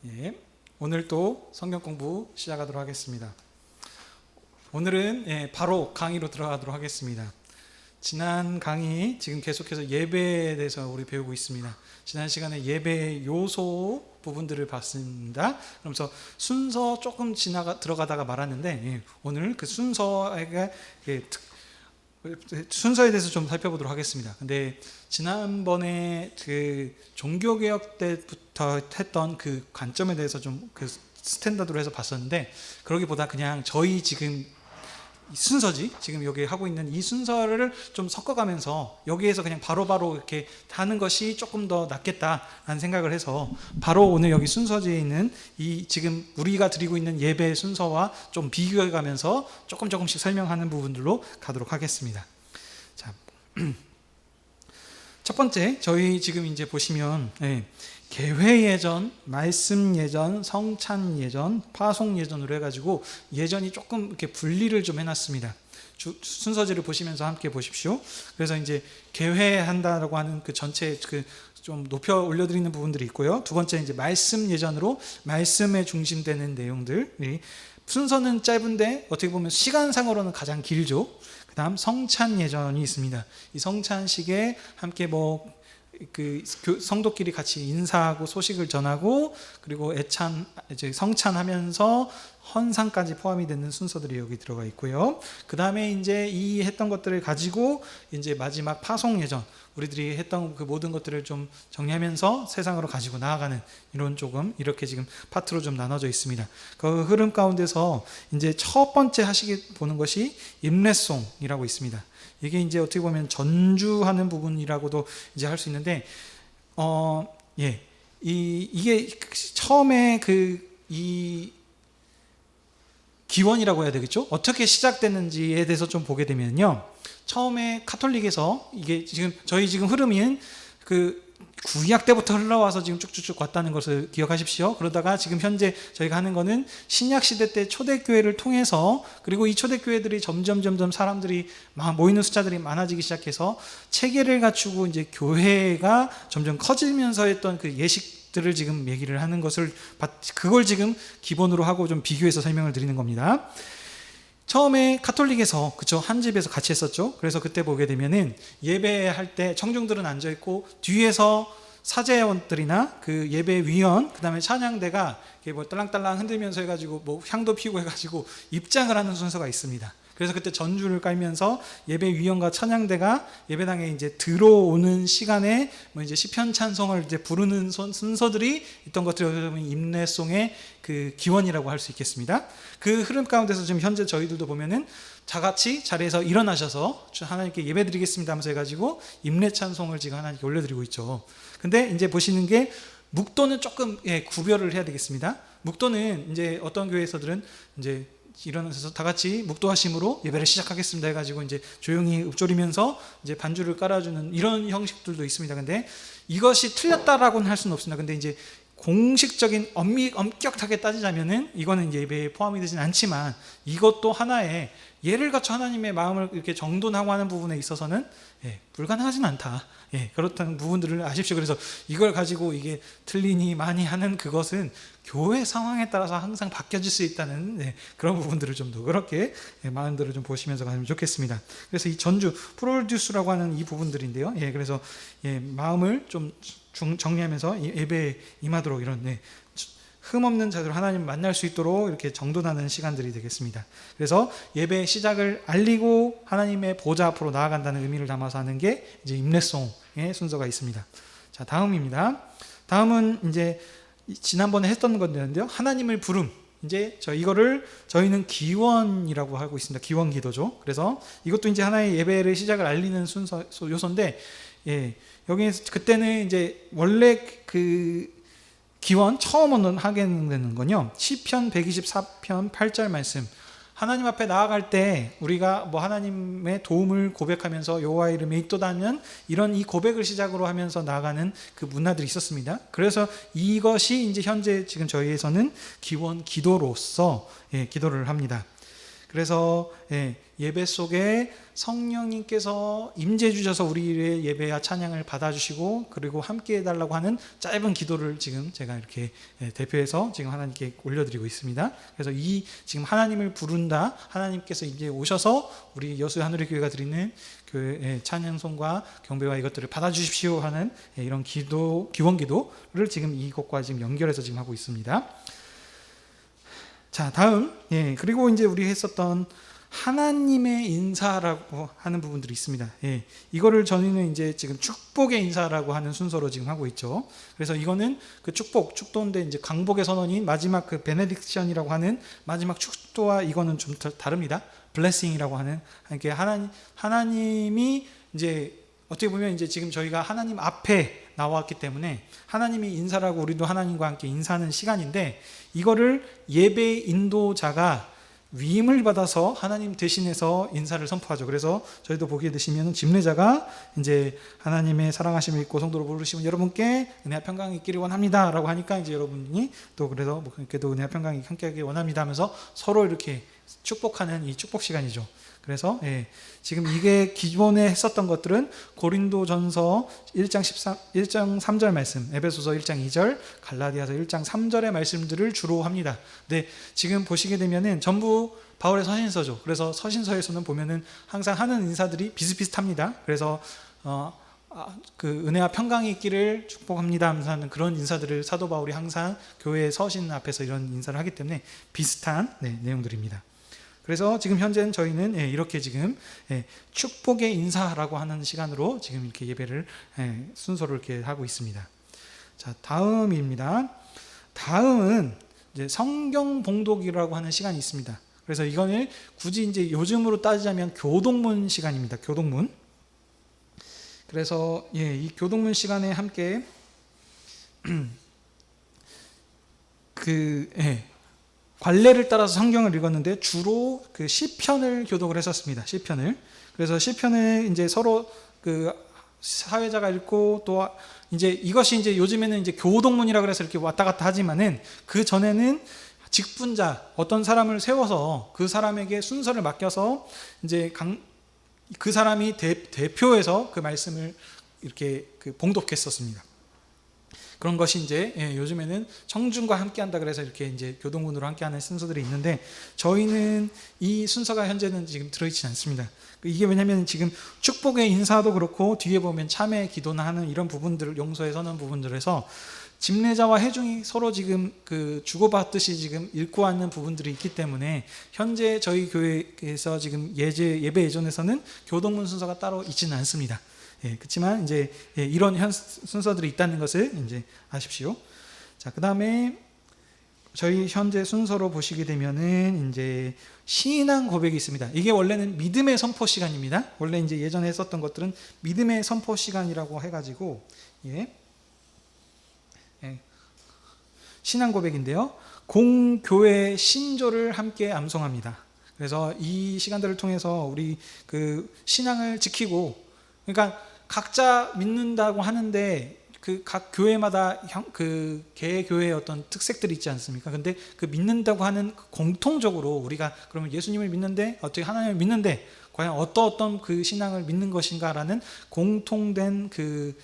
예, 오늘 또 성경 공부 시작하도록 하겠습니다. 오늘은 바로 강의로 들어가도록 하겠습니다. 지난 강의 지금 계속해서 예배에 대해서 우리 배우고 있습니다. 지난 시간에 예배 요소 부분들을 봤습니다. 그러면서 순서 조금 들어가다가 말았는데 오늘 그 순서에 대해서 좀 살펴보도록 하겠습니다. 근데 지난번에 그 종교개혁 때부터 했던 그 관점에 대해서 좀 그 스탠다드로 해서 봤었는데, 그러기보다 그냥 저희 지금 순서지, 지금 여기 하고 있는 이 순서를 좀 섞어가면서 여기에서 그냥 바로바로 이렇게 하는 것이 조금 더 낫겠다라는 생각을 해서 바로 오늘 여기 순서지에 있는 이 지금 우리가 드리고 있는 예배 순서와 좀 비교해 가면서 조금씩 설명하는 부분들로 가도록 하겠습니다. 자, 첫 번째, 저희 지금 이제 보시면 개회 예전, 말씀 예전, 성찬 예전, 파송 예전으로 해가지고 예전이 조금 이렇게 분리를 좀 해놨습니다. 순서지를 보시면서 함께 보십시오. 그래서 이제 개회한다라고 하는 그 전체 그 좀 높여 올려드리는 부분들이 있고요. 두 번째 이제 말씀 예전으로 말씀에 중심되는 내용들. 순서는 짧은데 어떻게 보면 시간상으로는 가장 길죠. 그 다음 성찬 예전이 있습니다. 이 성찬식에 함께 그 성도끼리 같이 인사하고 소식을 전하고, 그리고 이제 성찬하면서 헌상까지 포함이 되는 순서들이 여기 들어가 있고요. 그 다음에 이제 이 했던 것들을 가지고 이제 마지막 파송 예전, 우리들이 했던 그 모든 것들을 좀 정리하면서 세상으로 가지고 나아가는 이런 조금 이렇게 지금 파트로 좀 나눠져 있습니다. 그 흐름 가운데서 이제 첫 번째 보는 것이 임례송이라고 있습니다. 이게 이제 어떻게 보면 전주하는 부분이라고도 이제 할 수 있는데, 이게 처음에 이 기원이라고 해야 되겠죠? 어떻게 시작됐는지에 대해서 좀 보게 되면요. 처음에 카톨릭에서 이게 저희 지금 흐름인 그 구약 때부터 흘러와서 지금 쭉쭉쭉 왔다는 것을 기억하십시오. 그러다가 지금 현재 저희가 하는 거는 신약 시대 때 초대교회를 통해서, 그리고 이 초대교회들이 점점 사람들이 모이는 숫자들이 많아지기 시작해서 체계를 갖추고 이제 교회가 점점 커지면서 했던 그 예식들을 지금 얘기를 하는 것을, 그걸 지금 기본으로 하고 좀 비교해서 설명을 드리는 겁니다. 처음에 카톨릭에서, 그쵸, 한 집에서 같이 했었죠. 그래서 그때 보게 되면은 예배할 때 청중들은 앉아있고 뒤에서 사제원들이나 그 예배위원, 그 다음에 찬양대가 이렇게 딸랑딸랑 흔들면서 해가지고 향도 피우고 해가지고 입장을 하는 순서가 있습니다. 그래서 그때 전주를 깔면서 예배위원과 찬양대가 예배당에 이제 들어오는 시간에 이제 시편 찬송을 이제 부르는 순서들이 있던 것들을 임례송의 그 기원이라고 할 수 있겠습니다. 그 흐름 가운데서 지금 현재 저희들도 보면은 다 같이 자리에서 일어나셔서 하나님께 예배드리겠습니다 하면서 해가지고 임례 찬송을 지금 하나님께 올려드리고 있죠. 근데 이제 보시는 게 묵도는 조금 구별을 해야 되겠습니다. 묵도는 이제 어떤 교회에서들은 이제 일어나서 다 같이 묵도하심으로 예배를 시작하겠습니다 해가지고 이제 조용히 읊조리면서 이제 반주를 깔아주는 이런 형식들도 있습니다. 근데 이것이 틀렸다라고는 할 수는 없습니다. 근데 이제 공식적인 엄격하게 따지자면은 이거는 예배에 포함이 되진 않지만, 이것도 하나의 예를 갖춰 하나님의 마음을 이렇게 정돈하고 하는 부분에 있어서는 불가능하진 않다. 그렇다는 부분들을 아십시오. 그래서 이걸 가지고 이게 틀리니 많이 하는 그것은 교회 상황에 따라서 항상 바뀌어질 수 있다는 그런 부분들을 좀 더 그렇게 마음대로 좀 보시면서 가면 좋겠습니다. 그래서 이 전주 프로듀스라고 하는 이 부분들인데요. 그래서 마음을 좀 정리하면서 예배에 임하도록 이런 흠없는 자세로 하나님 만날 수 있도록 이렇게 정돈하는 시간들이 되겠습니다. 그래서 예배 시작을 알리고 하나님의 보좌 앞으로 나아간다는 의미를 담아서 하는 게 이제 임례송의 순서가 있습니다. 자, 다음입니다. 다음은 이제 지난번에 했던 건데요. 하나님을 부름. 이제 이거를 저희는 기원이라고 하고 있습니다. 기원 기도죠. 그래서 이것도 이제 하나의 예배를 시작을 알리는 요소인데, 여기 그때는 이제 원래 그 기원 처음 하게 되는 건요, 시편 124편 8절 말씀, 하나님 앞에 나아갈 때 우리가 하나님의 도움을 고백하면서 여호와의 이름에 있도다면 이런 이 고백을 시작으로 하면서 나아가는 그 문화들이 있었습니다. 그래서 이것이 이제 현재 지금 저희에서는 기원 기도로서 기도를 합니다. 그래서 예배 속에 성령님께서 임재해 주셔서 우리의 예배와 찬양을 받아주시고 그리고 함께 해달라고 하는 짧은 기도를 지금 제가 이렇게 대표해서 지금 하나님께 올려드리고 있습니다. 그래서 이 지금 하나님을 부른다, 하나님께서 이제 오셔서 우리 여수 하늘의 교회가 드리는 교회 찬양송과 경배와 이것들을 받아주십시오 하는 이런 기원 기도를 지금 이것과 지금 연결해서 지금 하고 있습니다. 자, 다음, 그리고 이제 우리 했었던 하나님의 인사라고 하는 부분들이 있습니다. 이거를 저희는 이제 지금 축복의 인사라고 하는 순서로 지금 하고 있죠. 그래서 이거는 그 축도인데 이제 강복의 선언인 마지막 그 베네딕션이라고 하는 마지막 축도와 이거는 좀 다릅니다. 블레싱이라고 하는 하나님이 이제 어떻게 보면 이제 지금 저희가 하나님 앞에 나왔기 때문에 하나님이 인사라고 우리도 하나님과 함께 인사하는 시간인데 이거를 예배 인도자가 위임을 받아서 하나님 대신해서 인사를 선포하죠. 그래서 저희도 보게 되시면 집례자가 이제 하나님의 사랑하심을 입고 성도로 부르시면 여러분께 은혜와 평강이 있기를 원합니다라고 하니까 이제 여러분이 또 그래서 그렇게도 은혜와 평강이 함께하기 원합니다 하면서 서로 이렇게 축복하는 이 축복 시간이죠. 그래서 지금 이게 기존에 했었던 것들은 고린도전서 1장 3절 말씀, 에베소서 1장 2절, 갈라디아서 1장 3절의 말씀들을 주로 합니다. 근데 지금 보시게 되면은 전부 바울의 서신서죠. 그래서 서신서에서는 보면은 항상 하는 인사들이 비슷비슷합니다. 그래서 그 은혜와 평강이 있기를 축복합니다 하면서 하는 그런 인사들을 사도 바울이 항상 교회의 서신 앞에서 이런 인사를 하기 때문에 비슷한 내용들입니다. 그래서 지금 현재는 저희는 이렇게 지금 축복의 인사라고 하는 시간으로 지금 이렇게 예배를 순서를 이렇게 하고 있습니다. 자, 다음입니다. 다음은 이제 성경 봉독이라고 하는 시간이 있습니다. 그래서 이거는 굳이 이제 요즘으로 따지자면 교동문 시간입니다. 교동문. 그래서 이 교동문 시간에 함께 관례를 따라서 성경을 읽었는데 주로 그 시편을 교독을 했었습니다. 시편을. 그래서 시편을 이제 서로 그 사회자가 읽고 또 이제 이것이 이제 요즘에는 이제 교동문이라 그래서 이렇게 왔다 갔다 하지만은 그 전에는 직분자 어떤 사람을 세워서 그 사람에게 순서를 맡겨서 이제 그 사람이 대표해서 그 말씀을 이렇게 봉독했었습니다. 그런 것이 이제 요즘에는 청중과 함께한다 그래서 이렇게 이제 교동문으로 함께하는 순서들이 있는데 저희는 이 순서가 현재는 지금 들어있지 않습니다. 이게 왜냐하면 지금 축복의 인사도 그렇고 뒤에 보면 참회 기도나 하는 이런 부분들을 용서에 서는 부분들에서 집례자와 회중이 서로 지금 그 주고받듯이 지금 읽고 왔는 부분들이 있기 때문에 현재 저희 교회에서 지금 예배 예전에서는 교동문 순서가 따로 있지는 않습니다. 그렇지만 이제 이런 순서들이 있다는 것을 이제 아십시오. 자, 그 다음에 저희 현재 순서로 보시게 되면은 이제 신앙 고백이 있습니다. 이게 원래는 믿음의 선포 시간입니다. 원래 이제 예전에 했었던 것들은 믿음의 선포 시간이라고 해가지고 신앙 고백인데요. 공교회 신조를 함께 암송합니다. 그래서 이 시간들을 통해서 우리 그 신앙을 지키고 그러니까 각자 믿는다고 하는데 그 각 교회마다 그 개 교회의 어떤 특색들이 있지 않습니까? 근데 그 믿는다고 하는 공통적으로 우리가 그러면 예수님을 믿는데 어떻게 하나님을 믿는데 과연 어떤 그 신앙을 믿는 것인가라는 공통된 그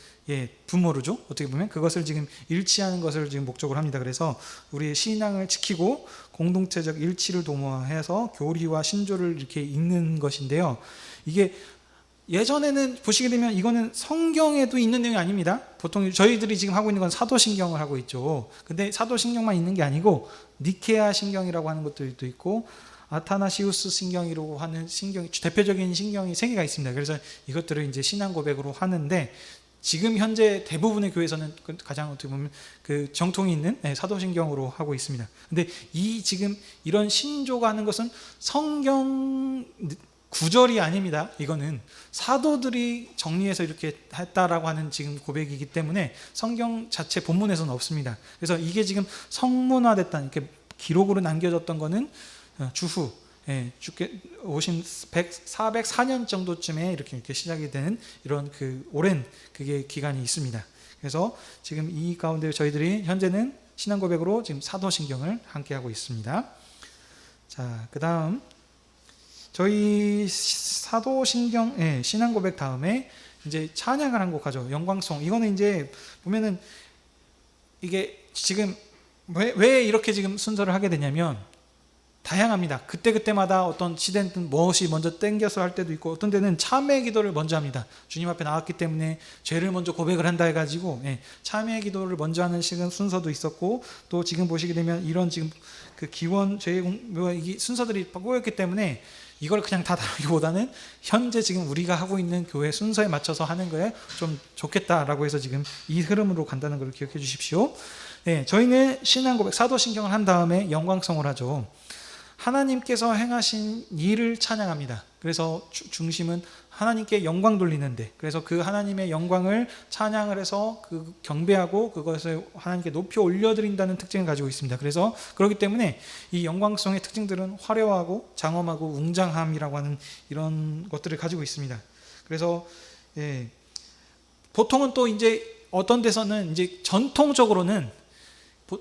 부모르죠. 어떻게 보면 그것을 지금 일치하는 것을 지금 목적으로 합니다. 그래서 우리의 신앙을 지키고 공동체적 일치를 도모해서 교리와 신조를 이렇게 읽는 것인데요. 이게 예전에는 보시게 되면 이거는 성경에도 있는 내용이 아닙니다. 보통 저희들이 지금 하고 있는 건 사도신경을 하고 있죠. 근데 사도신경만 있는 게 아니고 니케아 신경이라고 하는 것들도 있고 아타나시우스 신경이라고 하는 신경이 대표적인 신경이 3개가 있습니다. 그래서 이것들을 이제 신앙 고백으로 하는데 지금 현재 대부분의 교회에서는 가장 어떻게 보면 그 정통이 있는 사도신경으로 하고 있습니다. 근데 이 지금 이런 신조가 하는 것은 성경 구절이 아닙니다. 이거는 사도들이 정리해서 이렇게 했다라고 하는 지금 고백이기 때문에 성경 자체 본문에서는 없습니다. 그래서 이게 지금 성문화됐다 이렇게 기록으로 남겨졌던 거는 주후 주께 오신 404년 정도쯤에 이렇게 시작이 된 이런 그 오랜 그게 기간이 있습니다. 그래서 지금 이 가운데 저희들이 현재는 신앙 고백으로 지금 사도신경을 함께 하고 있습니다. 자, 그다음 저희 사도신경 신앙 고백 다음에 이제 찬양을 한 곡 하죠. 영광송. 이거는 이제 보면은 이게 지금 왜 이렇게 지금 순서를 하게 되냐면 다양합니다. 그때그때마다 어떤 시대는 무엇이 먼저 땡겨서 할 때도 있고 어떤 때는 참회 기도를 먼저 합니다. 주님 앞에 나왔기 때문에 죄를 먼저 고백을 한다 해가지고 참회 기도를 먼저 하는 시간 순서도 있었고, 또 지금 보시게 되면 이런 지금 그 기원 죄 이 순서들이 꼬였기 때문에 이걸 그냥 다 다루기보다는 현재 지금 우리가 하고 있는 교회 순서에 맞춰서 하는 거에 좀 좋겠다라고 해서 지금 이 흐름으로 간다는 걸 기억해 주십시오. 저희는 신앙 고백 사도신경을 한 다음에 영광송을 하죠. 하나님께서 행하신 일을 찬양합니다. 그래서 중심은 하나님께 영광 돌리는데, 그래서 그 하나님의 영광을 찬양을 해서 그 경배하고 그것을 하나님께 높이 올려드린다는 특징을 가지고 있습니다. 그래서 그렇기 때문에 이 영광송의 특징들은 화려하고 장엄하고 웅장함이라고 하는 이런 것들을 가지고 있습니다. 그래서 보통은 또 이제 어떤 데서는 이제 전통적으로는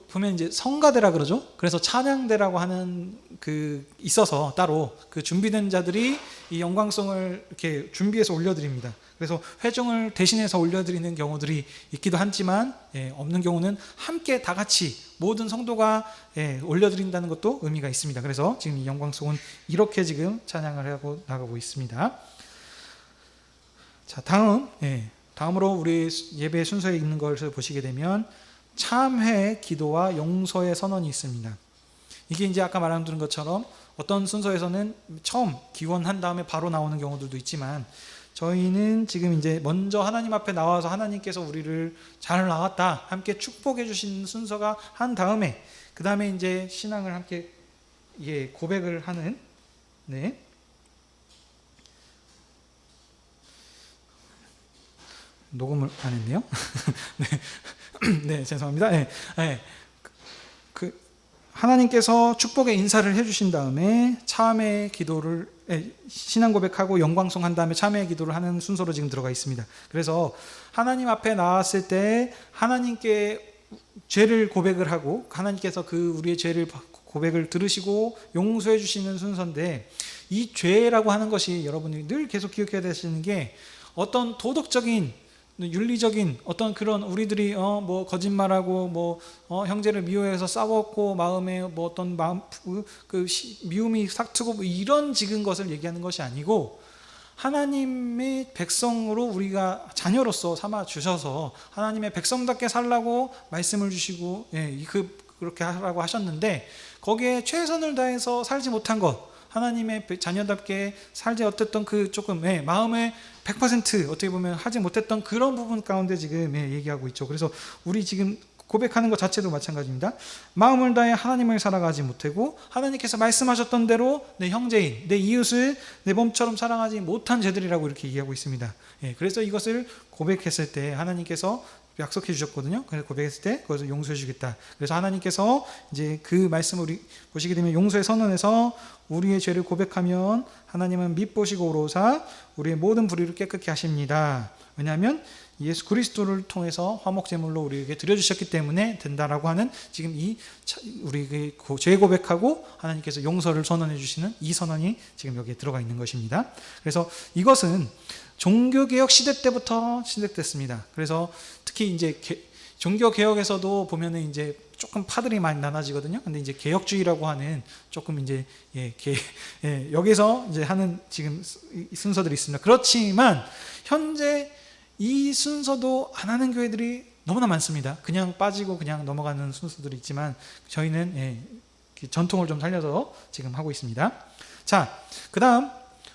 보면 이제 성가대라 그러죠. 그래서 찬양대라고 하는 그 있어서 따로 그 준비된 자들이 이 영광송을 이렇게 준비해서 올려드립니다. 그래서 회중을 대신해서 올려드리는 경우들이 있기도 하지만 없는 경우는 함께 다 같이 모든 성도가 올려드린다는 것도 의미가 있습니다. 그래서 지금 이 영광송은 이렇게 지금 찬양을 하고 나가고 있습니다. 자, 다음으로 우리 예배 순서에 있는 것을 보시게 되면 참회, 기도와 용서의 선언이 있습니다. 이게 이제 아까 말한 것처럼 어떤 순서에서는 처음 기원한 다음에 바로 나오는 경우들도 있지만, 저희는 지금 이제 먼저 하나님 앞에 나와서 하나님께서 우리를 잘 나왔다 함께 축복해 주신 순서가 한 다음에 그 다음에 이제 신앙을 함께 고백을 하는 녹음을 안 했네요. 네, 죄송합니다. 하나님께서 축복의 인사를 해주신 다음에 참회 기도를 신앙 고백하고 영광송 한 다음에 참회 기도를 하는 순서로 지금 들어가 있습니다. 그래서 하나님 앞에 나왔을 때 하나님께 죄를 고백을 하고 하나님께서 그 우리의 죄를 고백을 들으시고 용서해 주시는 순서인데, 이 죄라고 하는 것이 여러분이 늘 계속 기억해야 되시는 게 어떤 도덕적인 윤리적인 어떤 그런 우리들이 뭐 거짓말하고 형제를 미워해서 싸웠고 마음에 뭐 어떤 미움이 싹트고 이런 지금 것을 얘기하는 것이 아니고, 하나님의 백성으로 우리가 자녀로서 삼아 주셔서 하나님의 백성답게 살라고 말씀을 주시고 그렇게 하라고 하셨는데, 거기에 최선을 다해서 살지 못한 것, 하나님의 자녀답게 살지 어땠던 그 조금 마음에 100% 어떻게 보면 하지 못했던 그런 부분 가운데 지금 얘기하고 있죠. 그래서 우리 지금 고백하는 것 자체도 마찬가지입니다. 마음을 다해 하나님을 살아가지 못하고 하나님께서 말씀하셨던 대로 내 형제인, 내 이웃을 내 몸처럼 사랑하지 못한 죄들이라고 이렇게 얘기하고 있습니다. 그래서 이것을 고백했을 때 하나님께서 약속해 주셨거든요. 그래서 고백했을 때 그것을 용서해 주겠다. 그래서 하나님께서 이제 그 말씀을 우리 보시게 되면 용서의 선언에서 우리의 죄를 고백하면 하나님은 밉보시고 오로사 우리의 모든 불의를 깨끗게 하십니다. 왜냐하면 예수 그리스도를 통해서 화목제물로 우리에게 드려주셨기 때문에 된다라고 하는 지금 이 우리 죄 고백하고 하나님께서 용서를 선언해 주시는 이 선언이 지금 여기에 들어가 있는 것입니다. 그래서 이것은 종교개혁 시대 때부터 시작됐습니다. 그래서 특히 이제 종교개혁에서도 보면은 이제 조금 파들이 많이 나눠지거든요. 근데 이제 개혁주의라고 하는 조금 이제 여기서 이제 하는 지금 순서들이 있습니다. 그렇지만 현재 이 순서도 안 하는 교회들이 너무나 많습니다. 그냥 빠지고 그냥 넘어가는 순서들이 있지만 저희는 전통을 좀 살려서 지금 하고 있습니다. 자, 그 다음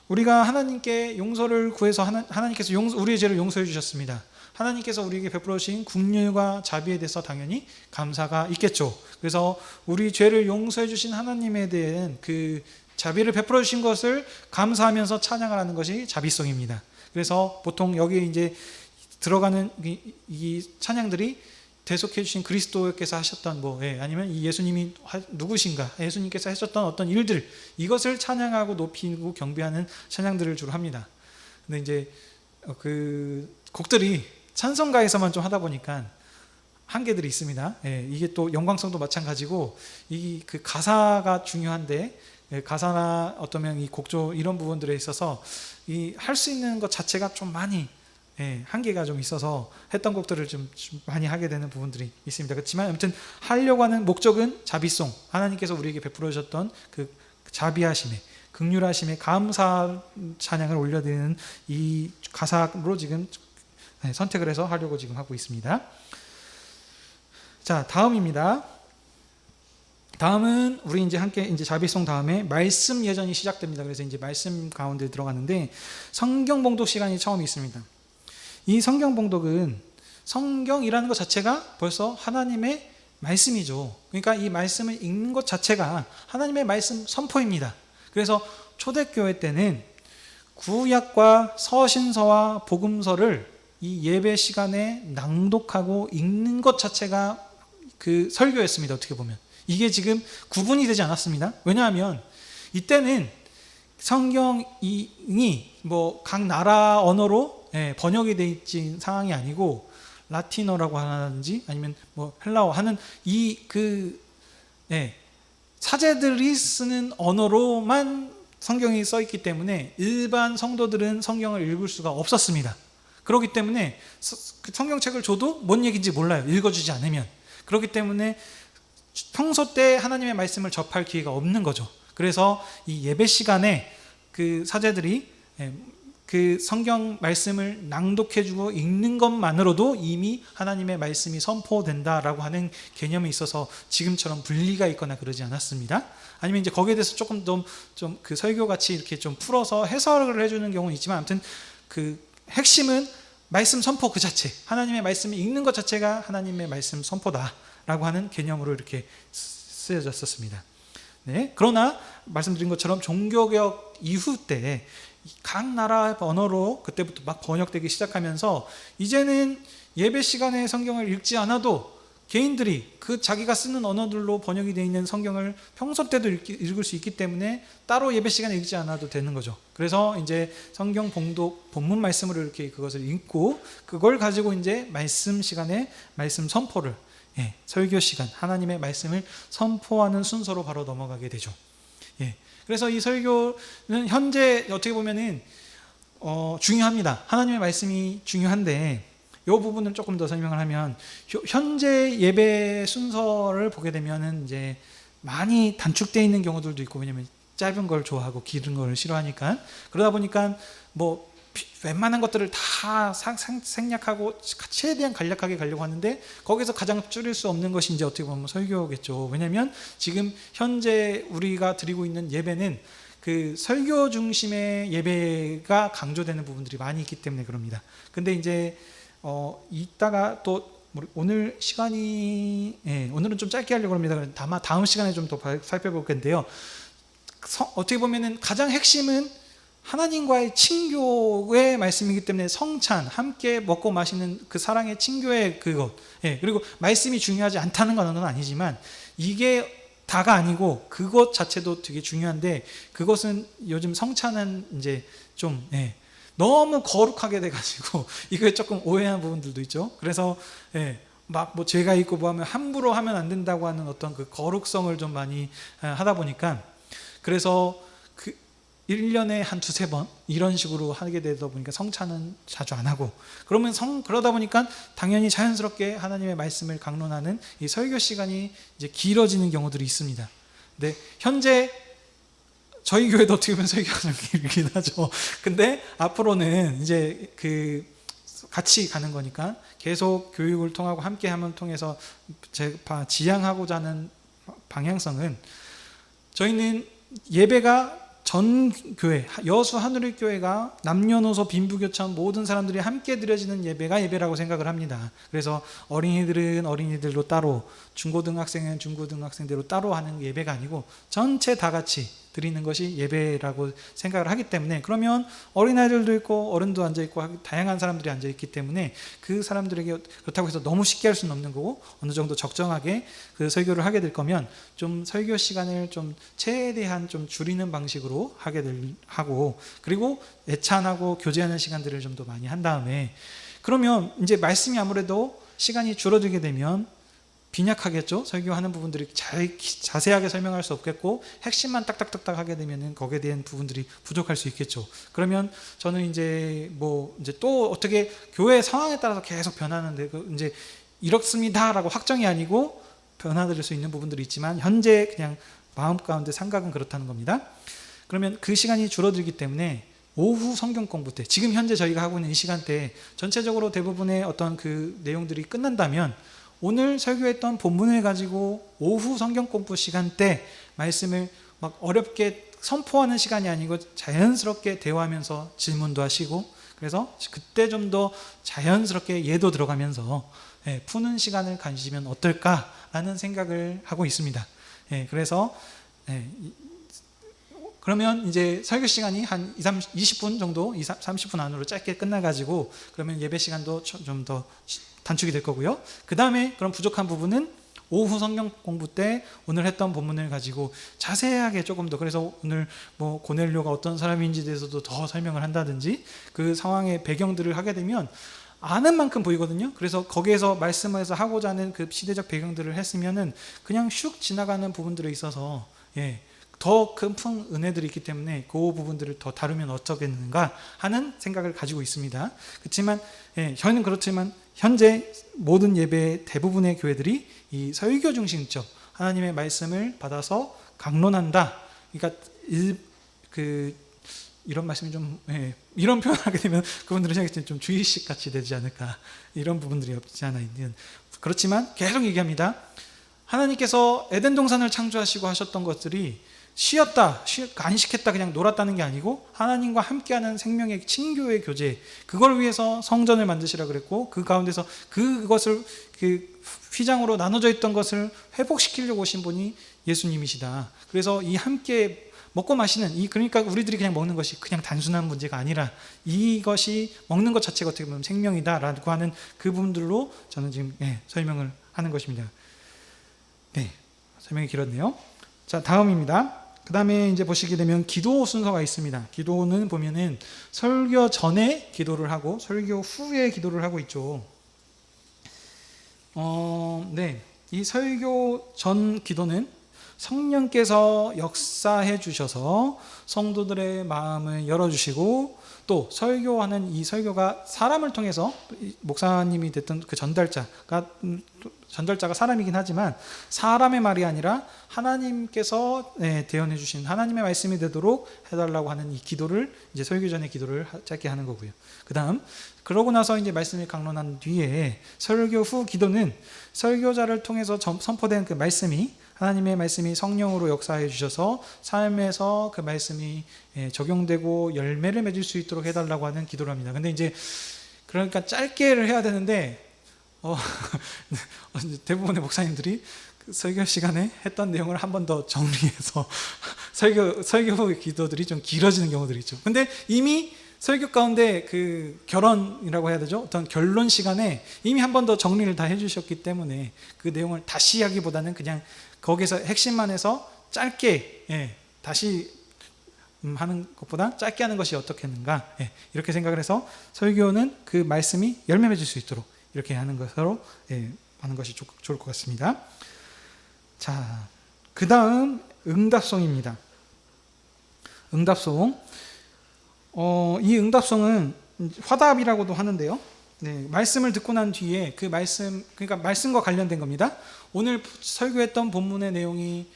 우리가 하나님께 용서를 구해서 하나님께서 우리의 죄를 용서해 주셨습니다. 하나님께서 우리에게 베풀어 주신 긍휼과 자비에 대해서 당연히 감사가 있겠죠. 그래서 우리 죄를 용서해 주신 하나님에 대한 그 자비를 베풀어 주신 것을 감사하면서 찬양을 하는 것이 자비송입니다. 그래서 보통 여기에 이제 들어가는 이 찬양들이 대속해 주신 그리스도께서 하셨던 아니면 이 예수님이 누구신가, 예수님께서 하셨던 어떤 일들, 이것을 찬양하고 높이고 경배하는 찬양들을 주로 합니다. 근데 이제 그 곡들이 찬송가에서만 좀 하다 보니까 한계들이 있습니다. 이게 또 영광성도 마찬가지고 이 그 가사가 중요한데 가사나 어떠면 이 곡조 이런 부분들에 있어서 이 할 수 있는 것 자체가 좀 많이 한계가 좀 있어서 했던 곡들을 좀 많이 하게 되는 부분들이 있습니다. 그렇지만 아무튼 하려고 하는 목적은 자비송, 하나님께서 우리에게 베풀어 주셨던 그 자비하심에, 긍휼하심에 감사 찬양을 올려드리는 이 가사로 지금 선택을 해서 하려고 지금 하고 있습니다. 자, 다음입니다. 다음은 우리 이제 함께 이제 자비송 다음에 말씀 예전이 시작됩니다. 그래서 이제 말씀 가운데 들어가는데 성경 봉독 시간이 처음 있습니다. 이 성경 봉독은 성경이라는 것 자체가 벌써 하나님의 말씀이죠. 그러니까 이 말씀을 읽는 것 자체가 하나님의 말씀 선포입니다. 그래서 초대교회 때는 구약과 서신서와 복음서를 이 예배 시간에 낭독하고 읽는 것 자체가 그 설교였습니다. 어떻게 보면 이게 지금 구분이 되지 않았습니다. 왜냐하면 이때는 성경이 뭐 각 나라 언어로 번역이 돼 있진 상황이 아니고 라틴어라고 하든지 아니면 뭐 헬라어 하는 이 사제들이 쓰는 언어로만 성경이 써 있기 때문에 일반 성도들은 성경을 읽을 수가 없었습니다. 그렇기 때문에 성경책을 줘도 뭔 얘기인지 몰라요. 읽어주지 않으면. 그렇기 때문에 평소 때 하나님의 말씀을 접할 기회가 없는 거죠. 그래서 이 예배 시간에 그 사제들이 그 성경 말씀을 낭독해주고 읽는 것만으로도 이미 하나님의 말씀이 선포된다라고 하는 개념이 있어서 지금처럼 분리가 있거나 그러지 않았습니다. 아니면 이제 거기에 대해서 조금 좀 그 설교 같이 이렇게 좀 풀어서 해설을 해주는 경우는 있지만 아무튼 그 핵심은 말씀 선포 그 자체, 하나님의 말씀을 읽는 것 자체가 하나님의 말씀 선포다라고 하는 개념으로 이렇게 쓰여졌었습니다. 네, 그러나 말씀드린 것처럼 종교개혁 이후 때 각 나라 언어로 그때부터 막 번역되기 시작하면서 이제는 예배 시간에 성경을 읽지 않아도 개인들이 그 자기가 쓰는 언어들로 번역이 되어 있는 성경을 평소 때도 읽을 수 있기 때문에 따로 예배 시간에 읽지 않아도 되는 거죠. 그래서 이제 성경 봉독 본문 말씀으로 이렇게 그것을 읽고 그걸 가지고 이제 말씀 시간에 말씀 선포를 설교 시간 하나님의 말씀을 선포하는 순서로 바로 넘어가게 되죠. 그래서 이 설교는 현재 어떻게 보면은 중요합니다. 하나님의 말씀이 중요한데 이 부분을 조금 더 설명을 하면 현재 예배 순서를 보게 되면은 이제 많이 단축되어 있는 경우들도 있고 왜냐면 짧은 걸 좋아하고 길은 걸 싫어하니까 그러다 보니까 뭐 웬만한 것들을 다 생략하고 최대한 간략하게 가려고 하는데 거기서 가장 줄일 수 없는 것이 이제 어떻게 보면 설교겠죠. 왜냐하면 지금 현재 우리가 드리고 있는 예배는 그 설교 중심의 예배가 강조되는 부분들이 많이 있기 때문에 그럽니다. 근데 이제 이따가 또 오늘 시간이 오늘은 좀 짧게 하려고 합니다. 아마 다음 시간에 좀 더 살펴볼 건데요. 어떻게 보면은 가장 핵심은 하나님과의 친교의 말씀이기 때문에 성찬, 함께 먹고 마시는 그 사랑의 친교의 그것, 그리고 말씀이 중요하지 않다는 건 아니지만 이게 다가 아니고 그것 자체도 되게 중요한데 그것은 요즘 성찬은 이제 좀 너무 거룩하게 돼가지고 이거에 조금 오해한 부분들도 있죠. 그래서 막 뭐 죄가 있고 뭐 하면 함부로 하면 안 된다고 하는 어떤 그 거룩성을 좀 많이 하다 보니까 그래서 1년에 한 두세 번 이런 식으로 하게 되다 보니까 성찬은 자주 안 하고 그러다 보니까 당연히 자연스럽게 하나님의 말씀을 강론하는 이 설교 시간이 이제 길어지는 경우들이 있습니다. 근데 현재 저희 교회도 어떻게 보면 설교가 좀 길긴 하죠. 근데 앞으로는 이제 그 같이 가는 거니까 계속 교육을 통하고 함께함을 통해서 제가 지향하고자 하는 방향성은 저희는 예배가 전 교회, 여수 하늘의 교회가 남녀노소 빈부교천 모든 사람들이 함께 드려지는 예배가 예배라고 생각을 합니다. 그래서 어린이들은 어린이들로 따로, 중고등학생은 중고등학생대로 따로 하는 예배가 아니고 전체 다 같이 드리는 것이 예배라고 생각을 하기 때문에 그러면 어린아이들도 있고 어른도 앉아있고 다양한 사람들이 앉아있기 때문에 그 사람들에게 그렇다고 해서 너무 쉽게 할 수는 없는 거고 어느 정도 적정하게 그 설교를 하게 될 거면 좀 설교 시간을 좀 최대한 좀 줄이는 방식으로 하고 그리고 애찬하고 교제하는 시간들을 좀 더 많이 한 다음에 그러면 이제 말씀이 아무래도 시간이 줄어들게 되면 빈약하겠죠. 설교하는 부분들이 자세하게 설명할 수 없겠고 핵심만 딱딱딱딱 하게 되면은 거기에 대한 부분들이 부족할 수 있겠죠. 그러면 저는 이제 또 어떻게 교회 상황에 따라서 계속 변하는데 이제 이렇습니다라고 확정이 아니고 변화될 수 있는 부분들이 있지만 현재 그냥 마음 가운데 생각은 그렇다는 겁니다. 그러면 그 시간이 줄어들기 때문에 오후 성경 공부 때, 지금 현재 저희가 하고 있는 이 시간대에 전체적으로 대부분의 어떤 그 내용들이 끝난다면 오늘 설교했던 본문을 가지고 오후 성경 공부 시간대 말씀을 막 어렵게 선포하는 시간이 아니고 자연스럽게 대화하면서 질문도 하시고, 그래서 그때 좀 더 자연스럽게 예도 들어가면서 푸는 시간을 가지면 어떨까라는 생각을 하고 있습니다. 그래서 그러면 이제 설교 시간이 한 20분 정도, 30분 안으로 짧게 끝나가지고 그러면 예배 시간도 좀 더 단축이 될 거고요. 그 다음에 그럼 부족한 부분은 오후 성경 공부 때 오늘 했던 본문을 가지고 자세하게 조금 더, 그래서 오늘 고넬료가 어떤 사람인지 대해서도 더 설명을 한다든지 그 상황의 배경들을 하게 되면 아는 만큼 보이거든요. 그래서 거기에서 말씀에서 하고자 하는 그 시대적 배경들을 했으면은 그냥 슉 지나가는 부분들에 있어서 더 큰 은혜들이 있기 때문에 그 부분들을 더 다루면 어쩌겠는가 하는 생각을 가지고 있습니다. 그렇지만 저는 그렇지만 현재 모든 예배 대부분의 교회들이 이 설교 중심적 하나님의 말씀을 받아서 강론한다. 그러니까 이런 말씀이 좀 이런 표현을 하게 되면 그분들은 생각할 때는 좀 주의식 같이 되지 않을까, 이런 부분들이 없지 않아 있는. 그렇지만 계속 얘기합니다. 하나님께서 에덴 동산을 창조하시고 하셨던 것들이 쉬었다, 안식했다, 그냥 놀았다는 게 아니고 하나님과 함께하는 생명의 친교의 교제, 그걸 위해서 성전을 만드시라 그랬고 그 가운데서 그것을 휘장으로 나눠져 있던 것을 회복시키려고 오신 분이 예수님이시다. 그래서 이 함께 먹고 마시는 그러니까 우리들이 그냥 먹는 것이 그냥 단순한 문제가 아니라 이것이 먹는 것 자체가 어떻게 보면 생명이다라고 하는 그 부분들로 저는 지금 설명을 하는 것입니다. 설명이 길었네요. 자, 다음입니다. 그 다음에 이제 보시게 되면 기도 순서가 있습니다. 기도는 보면은 설교 전에 기도를 하고 설교 후에 기도를 하고 있죠. 이 설교 전 기도는 성령께서 역사해 주셔서 성도들의 마음을 열어주시고, 또 설교하는 이 설교가 사람을 통해서 목사님이 됐던 그 전달자가 사람이긴 하지만 사람의 말이 아니라 하나님께서 대언해 주신 하나님의 말씀이 되도록 해달라고 하는 이 기도를 이제 설교 전에 기도를 짧게 하는 거고요. 그러고 나서 이제 말씀을 강론한 뒤에 설교 후 기도는 설교자를 통해서 선포된 그 말씀이, 하나님의 말씀이 성령으로 역사해 주셔서 삶에서 그 말씀이 적용되고 열매를 맺을 수 있도록 해달라고 하는 기도를 합니다. 근데 이제 그러니까 짧게를 해야 되는데 대부분의 목사님들이 그 설교 시간에 했던 내용을 한 번 더 정리해서 설교 후 기도들이 좀 길어지는 경우들이 있죠. 근데 이미 설교 가운데 그 결론이라고 해야 되죠. 어떤 결론 시간에 이미 한 번 더 정리를 다 해주셨기 때문에 그 내용을 다시 하기보다는 그냥 거기서 핵심만 해서 짧게 다시 하는 것보다 짧게 하는 것이 어떻겠는가, 이렇게 생각을 해서 설교는 그 말씀이 열매 맺을 수 있도록 이렇게 하는 것으로 하는 것이 좋을 것 같습니다. 자, 그 다음 응답송입니다. 응답송. 이 응답송은 화답이라고도 하는데요. 말씀을 듣고 난 뒤에 그 말씀, 그러니까 말씀과 관련된 겁니다. 오늘 설교했던 본문의 내용이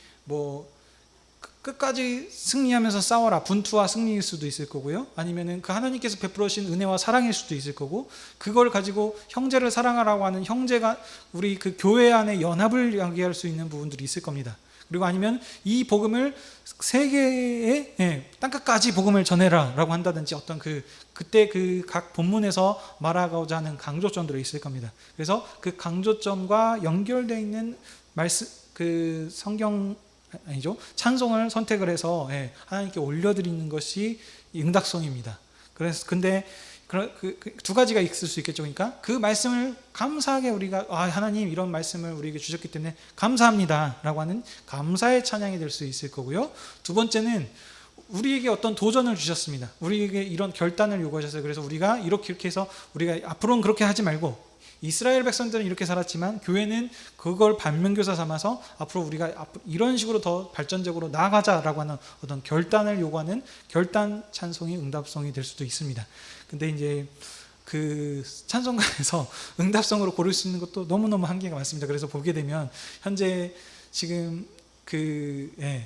끝까지 승리하면서 싸워라, 분투와 승리일 수도 있을 거고요. 아니면은 그 하나님께서 베풀어 주신 은혜와 사랑일 수도 있을 거고, 그걸 가지고 형제를 사랑하라고 하는 형제가 우리 그 교회 안에 연합을 이야기할 수 있는 부분들이 있을 겁니다. 그리고 아니면 이 복음을 세계의 땅끝까지 복음을 전해라라고 한다든지 어떤 그때 그 각 본문에서 말하고자 하는 강조점들이 있을 겁니다. 그래서 그 강조점과 연결되어 있는 말씀, 그 성경 아니죠, 찬송을 선택을 해서 하나님께 올려드리는 것이 응답송입니다. 그래서 근데 두 가지가 있을 수 있겠죠. 그러니까 그 말씀을 감사하게 우리가 하나님 이런 말씀을 우리에게 주셨기 때문에 감사합니다라고 하는 감사의 찬양이 될 수 있을 거고요. 두 번째는 우리에게 어떤 도전을 주셨습니다. 우리에게 이런 결단을 요구하셨어요. 그래서 우리가 이렇게 해서 우리가 앞으로는 그렇게 하지 말고 이스라엘 백성들은 이렇게 살았지만 교회는 그걸 반면교사 삼아서 앞으로 우리가 이런 식으로 더 발전적으로 나아가자라고 하는 어떤 결단을 요구하는 결단 찬송이 응답송이 될 수도 있습니다. 근데 이제 그 찬송가에서 응답성으로 고를 수 있는 것도 너무너무 한계가 많습니다. 그래서 보게 되면 현재 지금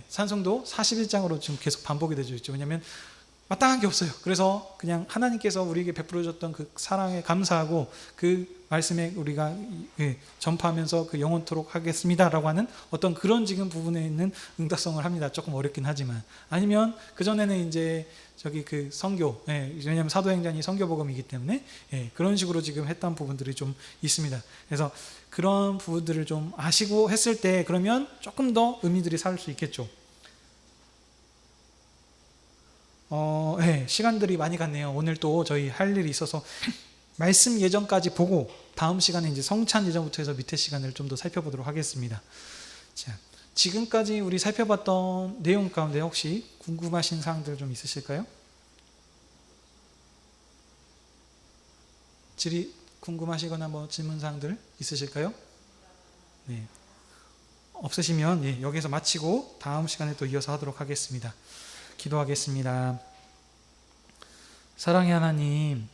찬송도 41장으로 지금 계속 반복이 되죠. 왜냐하면 마땅한 게 없어요. 그래서 그냥 하나님께서 우리에게 베풀어 줬던 그 사랑에 감사하고 그 말씀에 우리가 전파하면서 그 영원토록 하겠습니다라고 하는 어떤 그런 지금 부분에 있는 응답성을 합니다. 조금 어렵긴 하지만. 아니면 그전에는 이제 저기 그 선교, 왜냐하면 사도행전이 선교복음이기 때문에 그런 식으로 지금 했던 부분들이 좀 있습니다. 그래서 그런 부분들을 좀 아시고 했을 때 그러면 조금 더 의미들이 살 수 있겠죠. 시간들이 많이 갔네요. 오늘 또 저희 할 일이 있어서 말씀 예전까지 보고 다음 시간에 이제 성찬 예전부터 해서 밑에 시간을 좀 더 살펴보도록 하겠습니다. 자, 지금까지 우리 살펴봤던 내용 가운데 혹시 궁금하신 사항들 좀 있으실까요? 궁금하시거나 뭐 질문 사항들 있으실까요? 네. 없으시면 여기서 마치고 다음 시간에 또 이어서 하도록 하겠습니다. 기도하겠습니다. 사랑의 하나님,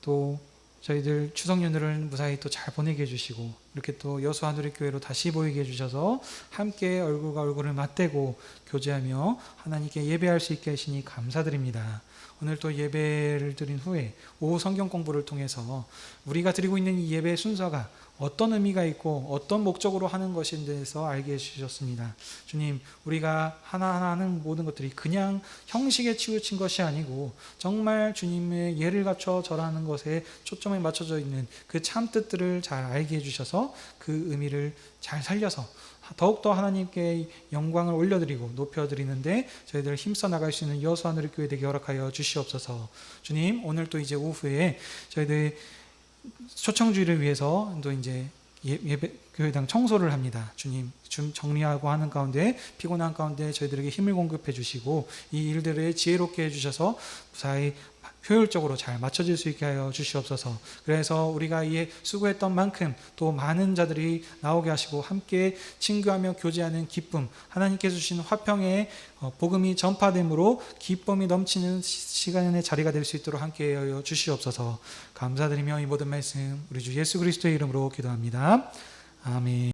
또 저희들 추석 연휴를 무사히 또 잘 보내게 해주시고 이렇게 또 여수 하누리교회로 다시 보이게 해주셔서 함께 얼굴과 얼굴을 맞대고 교제하며 하나님께 예배할 수 있게 하시니 감사드립니다. 오늘 또 예배를 드린 후에 오후 성경 공부를 통해서 우리가 드리고 있는 이 예배의 순서가 어떤 의미가 있고 어떤 목적으로 하는 것인 대해서 알게 해주셨습니다. 주님, 우리가 하나하나 하는 모든 것들이 그냥 형식에 치우친 것이 아니고 정말 주님의 예를 갖춰 절하는 것에 초점에 맞춰져 있는 그 참뜻들을 잘 알게 해주셔서 그 의미를 잘 살려서 더욱더 하나님께 영광을 올려드리고 높여드리는데 저희들 힘써 나갈 수 있는 여수 하누리교회 되게 허락하여 주시옵소서. 주님, 오늘 또 이제 오후에 저희들 초청주의를 위해서 또 이제 예배 교회당 청소를 합니다. 주님, 좀 정리하고 하는 가운데 피곤한 가운데 저희들에게 힘을 공급해 주시고 이 일들을 지혜롭게 해주셔서 무사히 효율적으로 잘 맞춰질 수 있게 하여 주시옵소서. 그래서 우리가 이에 수고했던 만큼 또 많은 자들이 나오게 하시고 함께 친교하며 교제하는 기쁨, 하나님께서 주신 화평의 복음이 전파됨으로 기쁨이 넘치는 시간의 자리가 될 수 있도록 함께 하여 주시옵소서. 감사드리며 이 모든 말씀 우리 주 예수 그리스도의 이름으로 기도합니다. 아멘.